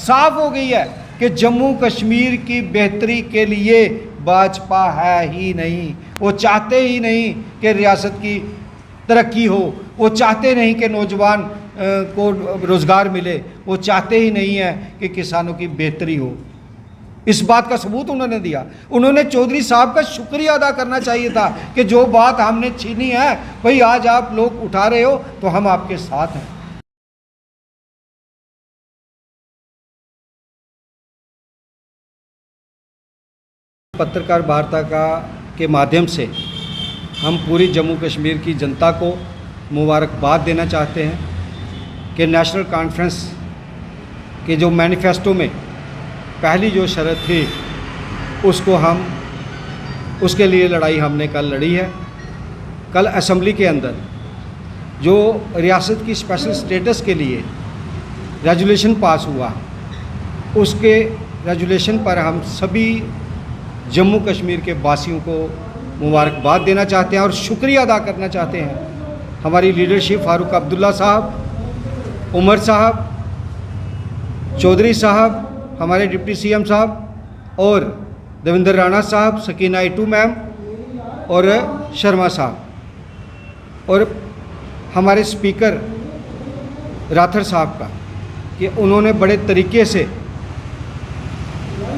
साफ हो गई है कि जम्मू कश्मीर की बेहतरी के लिए भाजपा है ही नहीं। वो चाहते ही नहीं कि रियासत की तरक्की हो, वो चाहते नहीं कि नौजवान को रोज़गार मिले, वो चाहते ही नहीं है कि किसानों की बेहतरी हो। इस बात का सबूत उन्होंने दिया। उन्होंने चौधरी साहब का शुक्रिया अदा करना चाहिए था कि जो बात हमने छीनी है भाई आज आप लोग उठा रहे हो तो हम आपके साथ हैं। पत्रकार वार्ता के माध्यम से हम पूरी जम्मू कश्मीर की जनता को मुबारकबाद देना चाहते हैं कि नेशनल कॉन्फ्रेंस के जो मैनिफेस्टो में पहली जो शर्त थी उसके लिए लड़ाई हमने कल लड़ी है। कल असेंबली के अंदर जो रियासत की स्पेशल स्टेटस के लिए रेजोल्यूशन पास हुआ, उसके रेजोल्यूशन पर हम सभी जम्मू कश्मीर के वासियों को मुबारकबाद देना चाहते हैं और शुक्रिया अदा करना चाहते हैं। हमारी लीडरशिप फारूक अब्दुल्ला साहब, उमर साहब, चौधरी साहब, हमारे डिप्टी सीएम साहब और देवेंद्र राणा साहब, सकीना इटू मैम और शर्मा साहब और हमारे स्पीकर राठौर साहब का कि उन्होंने बड़े तरीके से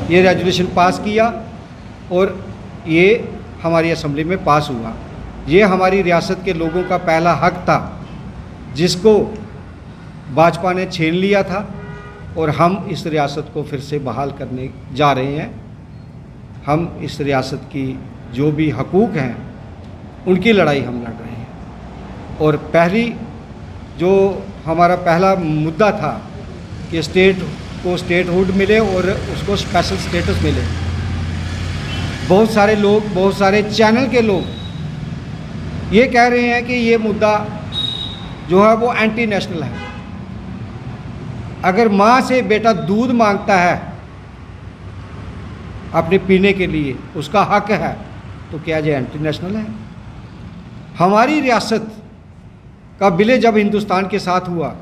ये रेजोल्यूशन पास किया और ये हमारी असेंबली में पास हुआ। ये हमारी रियासत के लोगों का पहला हक था जिसको भाजपा ने छीन लिया था और हम इस रियासत को फिर से बहाल करने जा रहे हैं। हम इस रियासत की जो भी हकूक़ हैं उनकी लड़ाई हम लड़ रहे हैं। और पहली जो हमारा पहला मुद्दा था कि स्टेट को स्टेटहुड मिले और उसको स्पेशल स्टेटस मिले। बहुत सारे लोग, बहुत सारे चैनल के लोग ये कह रहे हैं कि ये मुद्दा जो है वो एंटी नेशनल है। अगर माँ से बेटा दूध मांगता है अपने पीने के लिए, उसका हक है, तो क्या ये एंटी नेशनल है? हमारी रियासत का विलय जब हिंदुस्तान के साथ हुआ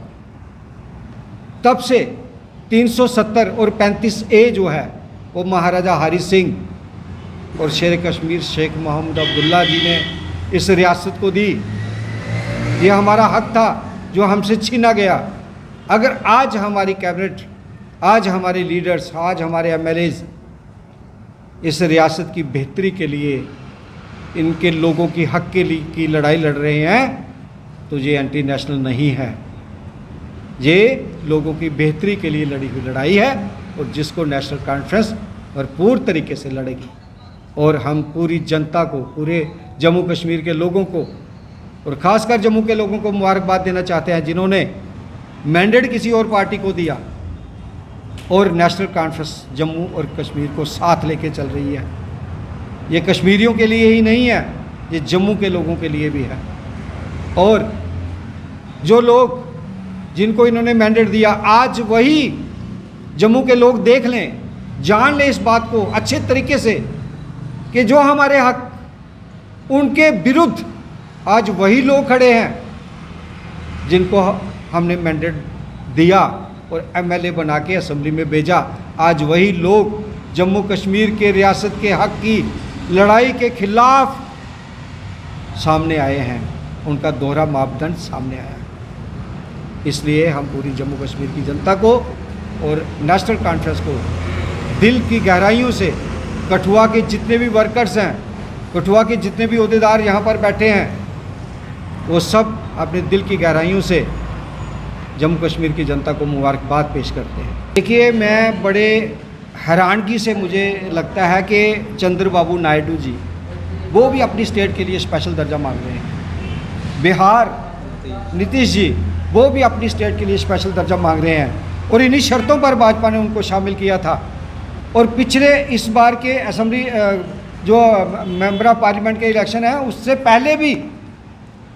तब से 370 और 35A जो है वो महाराजा हरी सिंह और शेर कश्मीर शेख मोहम्मद अब्दुल्ला जी ने इस रियासत को दी। ये हमारा हक था जो हमसे छीना गया। अगर आज हमारी कैबिनेट, आज हमारे लीडर्स, आज हमारे MLAs इस रियासत की बेहतरी के लिए, इनके लोगों की हक के लिए की लड़ाई लड़ रहे हैं तो ये एंटी नेशनल नहीं है। ये लोगों की बेहतरी के लिए लड़ी हुई लड़ाई है और जिसको नेशनल कॉन्फ्रेंस भरपूर तरीके से लड़ेगी। और हम पूरी जनता को, पूरे जम्मू कश्मीर के लोगों को और ख़ासकर जम्मू के लोगों को मुबारकबाद देना चाहते हैं जिन्होंने मैंडेट किसी और पार्टी को दिया और नेशनल कॉन्फ्रेंस जम्मू और कश्मीर को साथ लेके चल रही है। ये कश्मीरियों के लिए ही नहीं है, ये जम्मू के लोगों के लिए भी है। और जो लोग जिनको इन्होंने मैंडेट दिया, आज वही जम्मू के लोग देख लें, जान लें इस बात को अच्छे तरीके से कि जो हमारे हक, उनके विरुद्ध आज वही लोग खड़े हैं जिनको हमने मैंडेट दिया और MLA बना के असेंबली में भेजा। आज वही लोग जम्मू कश्मीर के रियासत के हक की लड़ाई के खिलाफ सामने आए हैं, उनका दोहरा मापदंड सामने आया है। इसलिए हम पूरी जम्मू कश्मीर की जनता को और नेशनल कॉन्फ्रेंस को दिल की गहराइयों से, कठुआ के जितने भी वर्कर्स हैं, कठुआ के जितने भी ओहदेदार यहाँ पर बैठे हैं, वो सब अपने दिल की गहराइयों से जम्मू कश्मीर की जनता को मुबारकबाद पेश करते हैं। देखिए, मैं बड़े हैरानगी से मुझे लगता है कि चंद्रबाबू नायडू जी वो भी अपनी स्टेट के लिए स्पेशल दर्जा मांग रहे हैं। बिहार नीतीश जी वो भी अपनी स्टेट के लिए स्पेशल दर्जा मांग रहे हैं और इन्हीं शर्तों पर भाजपा ने उनको शामिल किया था। और पिछले इस बार के असेंबली जो मेंबर ऑफ पार्लियामेंट के इलेक्शन है उससे पहले भी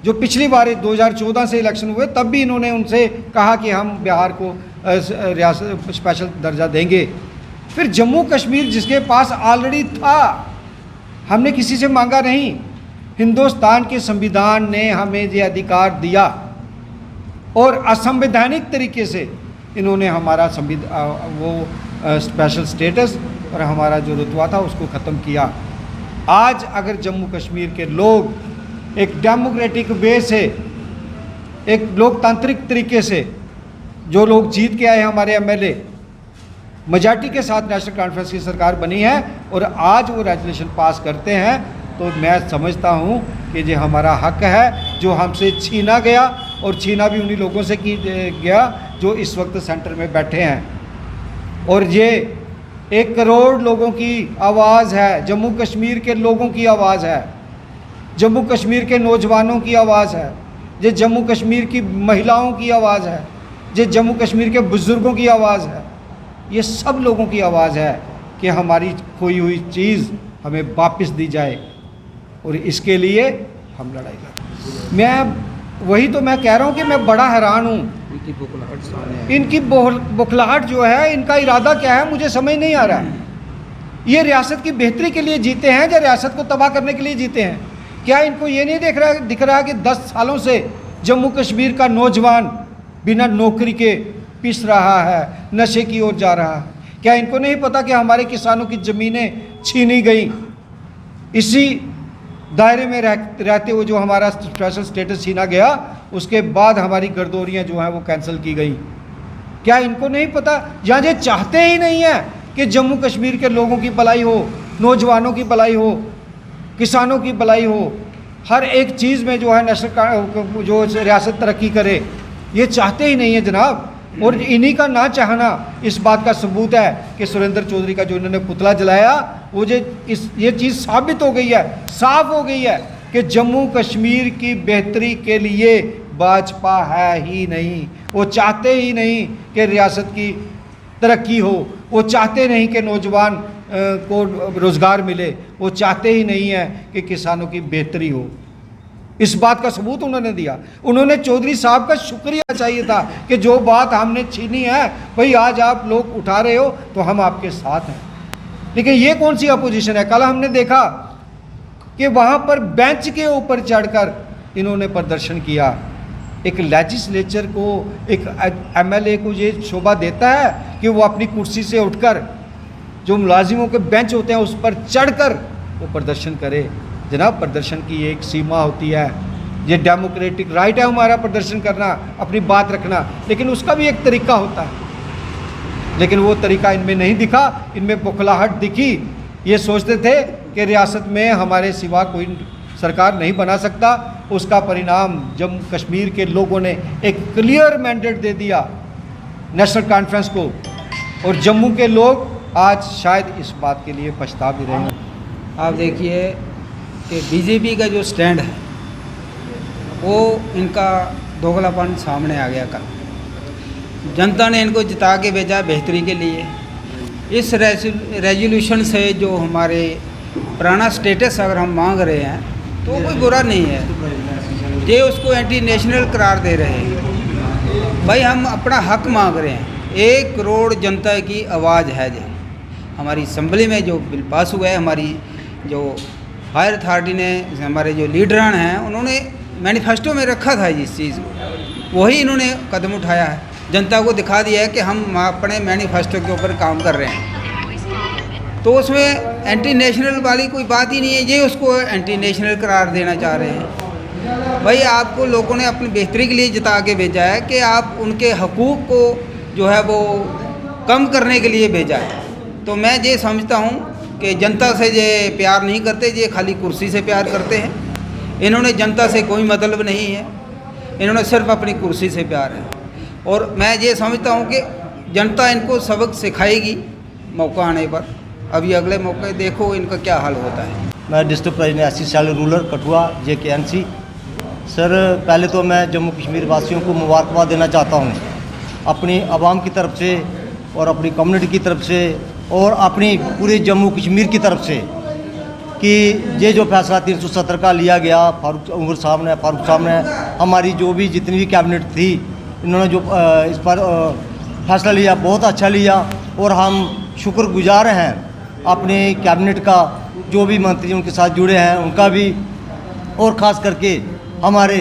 जो पिछली बार 2014 से इलेक्शन हुए तब भी इन्होंने उनसे कहा कि हम बिहार को रियासत स्पेशल दर्जा देंगे। फिर जम्मू कश्मीर जिसके पास ऑलरेडी था, हमने किसी से मांगा नहीं, हिंदुस्तान के संविधान ने हमें ये अधिकार दिया और असंवैधानिक तरीके से इन्होंने हमारा स्पेशल स्टेटस और हमारा जो रुतबा था उसको ख़त्म किया। आज अगर जम्मू कश्मीर के लोग एक डेमोक्रेटिक वे से, एक लोकतांत्रिक तरीके से जो लोग जीत के आए हैं, हमारे एमएलए मेजॉरिटी के साथ नेशनल कॉन्फ्रेंस की सरकार बनी है और आज वो रेजोल्यूशन पास करते हैं, तो मैं समझता हूँ कि ये हमारा हक है जो हमसे छीना गया, और छीना भी उन्हीं लोगों से की गया जो इस वक्त सेंटर में बैठे हैं। और ये 1 करोड़ लोगों की आवाज़ है, जम्मू कश्मीर के लोगों की आवाज़ है, जम्मू कश्मीर के नौजवानों की आवाज़ है, ये जम्मू कश्मीर की महिलाओं की आवाज़ है, ये जम्मू कश्मीर के बुज़ुर्गों की आवाज़ है, ये सब लोगों की आवाज़ है कि हमारी खोई हुई चीज़ हमें वापस दी जाए, और इसके लिए हम लड़ाई लड़ें। मैं कह रहा हूँ कि मैं बड़ा हैरान हूँ, इनकी बुखलाहट जो है, इनका इरादा क्या है मुझे समझ नहीं आ रहा है। ये रियासत की बेहतरी के लिए जीते हैं या रियासत को तबाह करने के लिए जीते हैं? क्या इनको ये नहीं दिख रहा कि 10 सालों से जम्मू कश्मीर का नौजवान बिना नौकरी के पिस रहा है, नशे की ओर जा रहा है? क्या इनको नहीं पता कि हमारे किसानों की ज़मीनें छीनी गई? इसी दायरे में रहते हुए जो हमारा स्पेशल स्टेटस छीना गया, उसके बाद हमारी गर्दौरियाँ जो हैं वो कैंसिल की गई। क्या इनको नहीं पता? या ये चाहते ही नहीं है कि जम्मू कश्मीर के लोगों की भलाई हो, नौजवानों की भलाई हो, किसानों की भलाई हो, हर एक चीज़ में जो है नेशनल जो रियासत तरक्की करे, ये चाहते ही नहीं है जनाब। और इन्हीं का ना चाहना इस बात का सबूत है कि सुरेंद्र चौधरी का जो इन्होंने पुतला जलाया, वो ये चीज़ साबित हो गई है, साफ हो गई है कि जम्मू कश्मीर की बेहतरी के लिए भाजपा है ही नहीं। वो चाहते ही नहीं कि रियासत की तरक्की हो, वो चाहते नहीं कि नौजवान को रोज़गार मिले, वो चाहते ही नहीं है कि किसानों की बेहतरी हो। इस बात का सबूत उन्होंने दिया। उन्होंने चौधरी साहब का शुक्रिया चाहिए था कि जो बात हमने छीनी है, भाई आज आप लोग उठा रहे हो तो हम आपके साथ हैं। लेकिन ये कौन सी अपोजिशन है? कल हमने देखा कि वहाँ पर बेंच के ऊपर चढ़कर इन्होंने प्रदर्शन किया। एक लेजिस्लेचर को, एक एमएलए को ये शोभा देता है कि वो अपनी कुर्सी से उठकर जो मुलाजिमों के बेंच होते हैं उस पर चढ़कर वो प्रदर्शन करे। जनाब, प्रदर्शन की एक सीमा होती है, ये डेमोक्रेटिक राइट है हमारा प्रदर्शन करना, अपनी बात रखना, लेकिन उसका भी एक तरीका होता है। लेकिन वो तरीका इनमें नहीं दिखा, इनमें बुखलाहट दिखी। ये सोचते थे कि रियासत में हमारे सिवा कोई सरकार नहीं बना सकता। उसका परिणाम जम्मू कश्मीर के लोगों ने एक क्लियर मैंडेट दे दिया नेशनल कॉन्फ्रेंस को, और जम्मू के लोग आज शायद इस बात के लिए पछता भी रहे हैं। आप देखिए कि बीजेपी का जो स्टैंड है वो इनका दोगलापन सामने आ गया। कल जनता ने इनको जिता के भेजा बेहतरी के लिए। इस रेजोल्यूशन से जो हमारे पुराना स्टेटस अगर हम मांग रहे हैं तो कोई बुरा नहीं है। ये उसको एंटी नेशनल करार दे रहे हैं। भाई हम अपना हक मांग रहे हैं। 1 करोड़ जनता की आवाज़ है। जो हमारी असम्बली में जो बिल पास हुआ है, हमारी जो हायर अथॉरिटी ने, हमारे जो लीडरान हैं, उन्होंने मैनिफेस्टो में रखा था इस चीज़ को, वही इन्होंने कदम उठाया है। जनता को दिखा दिया है कि हम अपने मैनिफेस्टो के ऊपर काम कर रहे हैं। तो उसमें एंटी नेशनल वाली कोई बात ही नहीं है। ये उसको एंटी नेशनल करार देना चाह रहे हैं। भाई आपको लोगों ने अपनी बेहतरी के लिए जिता के भेजा है कि आप उनके हकूक़ को जो है वो कम करने के लिए भेजा है। तो मैं ये समझता हूँ कि जनता से ये प्यार नहीं करते, ये खाली कुर्सी से प्यार करते हैं। इन्होंने जनता से कोई मतलब नहीं है, इन्होंने सिर्फ अपनी कुर्सी से प्यार है। और मैं ये समझता हूँ कि जनता इनको सबक सिखाएगी मौका आने पर। अभी अगले मौके देखो इनका क्या हाल होता है। मैं district president SC cell rural Kathua JKNC। Sir, पहले तो मैं जम्मू कश्मीर वासियों को मुबारकबाद देना चाहता हूँ अपनी आवाम की तरफ से और अपनी कम्युनिटी की तरफ से और अपनी पूरे जम्मू कश्मीर की तरफ से कि ये जो फैसला 370 का लिया गया फारूक साहब ने हमारी जो भी जितनी भी कैबिनेट थी, इन्होंने जो इस पर फैसला लिया, बहुत अच्छा लिया। और हम शुक्रगुजार हैं अपने कैबिनेट का, जो भी मंत्री उनके साथ जुड़े हैं उनका भी, और ख़ास करके हमारे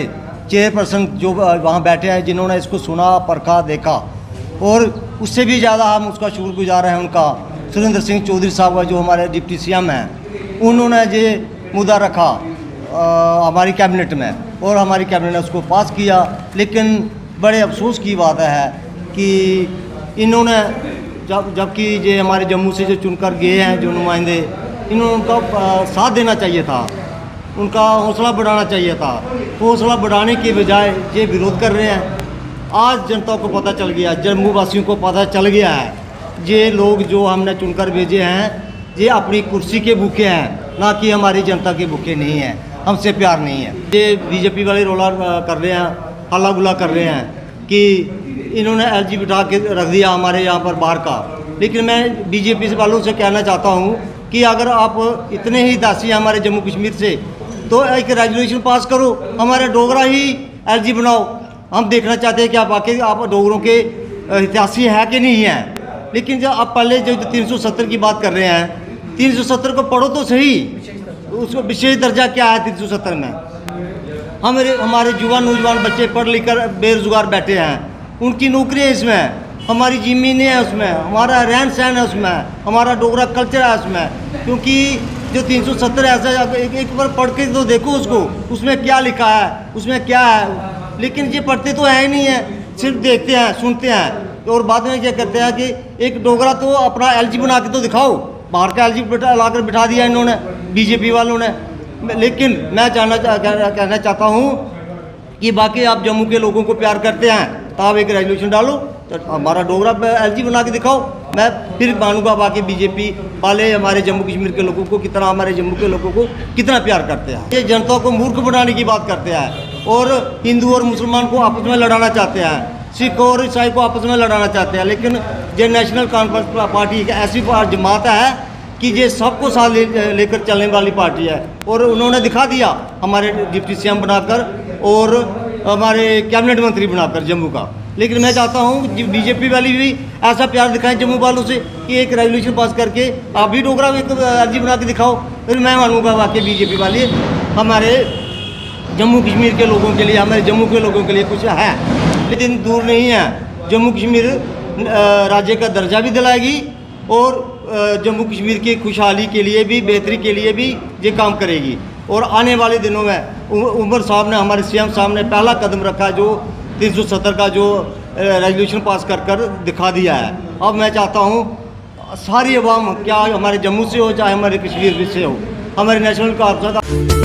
चेयरपर्सन जो वहाँ बैठे हैं जिन्होंने इसको सुना, परखा, देखा। और उससे भी ज़्यादा हम उसका शुक्रगुजार हैं उनका सुरेंद्र सिंह चौधरी साहब का, जो हमारे डिप्टी सीएम हैं। उन्होंने ये मुद्दा रखा हमारी कैबिनेट में और हमारी कैबिनेट ने उसको पास किया। लेकिन बड़े अफसोस की बात है कि इन्होंने जबकि ये हमारे जम्मू से जो चुनकर गए हैं जो नुमाइंदे, इन्होंने उनका साथ देना चाहिए था, उनका हौसला बढ़ाना चाहिए था। तो हौसला बढ़ाने की बजाय ये विरोध कर रहे हैं। आज जनता को पता चल गया, जम्मू वासियों को पता चल गया है, ये लोग जो हमने चुनकर भेजे हैं ये अपनी कुर्सी के भूखे हैं, ना कि हमारी जनता के भूखे नहीं हैं, हमसे प्यार नहीं है। ये बीजेपी वाले रोला कर रहे हैं, हल्ला गुला कर रहे हैं कि इन्होंने एलजी बिठा के रख दिया हमारे यहाँ पर बाहर का। लेकिन मैं बीजेपी वालों से कहना चाहता हूँ कि अगर आप इतने ही दासी हैं हमारे जम्मू कश्मीर से, तो एक रेजोल्यूशन पास करो, हमारे डोगरा ही एलजी बनाओ। हम देखना चाहते हैं कि आप वाकई आप डोगरों के हितैषी है कि नहीं है। लेकिन जब आप पहले जो 370 की बात कर रहे हैं, 370 को पढ़ो तो सही, उसको विशेष दर्जा क्या है 370 में। हमारे युवा नौजवान बच्चे पढ़ लिख कर बेरोजगार बैठे हैं, उनकी नौकरियाँ इसमें, हमारी ज़मीनें हैं उसमें, हमारा रहन सहन है उसमें, हमारा डोगरा कल्चर है उसमें। क्योंकि जो 370 ऐसा एक बार पढ़ के तो देखो उसको, उसमें क्या लिखा है, उसमें क्या है। लेकिन ये पढ़ते तो है ही नहीं है, सिर्फ देखते हैं सुनते हैं और बाद में क्या करते हैं कि एक डोगरा तो अपना एलजी बना के तो दिखाओ। बाहर का एलजी लाकर बिठा दिया इन्होंने बीजेपी वालों ने। लेकिन मैं कहना चाहता हूँ कि बाकी आप जम्मू के लोगों को प्यार करते हैं तो आप एक रेजोल्यूशन डालो, तो हमारा डोगरा एलजी बना के दिखाओ। मैं फिर मानूंगा बाकी बीजेपी वाले हमारे जम्मू कश्मीर के लोगों को कितना, हमारे जम्मू के लोगों को कितना प्यार करते हैं। ये जनता को मूर्ख बनाने की बात करते हैं और हिंदू और मुसलमान को आपस में लड़ाना चाहते हैं, सिख और ईसाई को आपस में लड़ाना चाहते हैं। लेकिन ये नेशनल कॉन्फ्रेंस पार्टी एक ऐसी जमात है कि ये सबको साथ लेकर चलने वाली पार्टी है। और उन्होंने दिखा दिया हमारे डिप्टी सीएम बनाकर और हमारे कैबिनेट मंत्री बनाकर जम्मू का। लेकिन मैं चाहता हूँ कि बीजेपी वाली भी ऐसा प्यार दिखाएं जम्मू वालों से कि एक रेजोल्यूशन पास करके आप भी डोगरा में एक अर्जी बना के दिखाओ, फिर मैं मानूंगा वाकई बीजेपी वाली हमारे जम्मू कश्मीर के लोगों के लिए, हमारे जम्मू के लोगों के लिए कुछ है। लेकिन दूर नहीं है, जम्मू कश्मीर राज्य का दर्जा भी दिलाएगी और जम्मू कश्मीर की खुशहाली के लिए भी, बेहतरी के लिए भी ये काम करेगी। और आने वाले दिनों में उमर साहब ने, हमारे सीएम साहब ने पहला कदम रखा, जो 370 का जो रेजोल्यूशन पास कर दिखा दिया है। अब मैं चाहता हूँ सारी अवाम, क्या हमारे जम्मू से हो चाहे हमारे कश्मीर से हो, हमारे नेशनल कॉन्फ्रेंस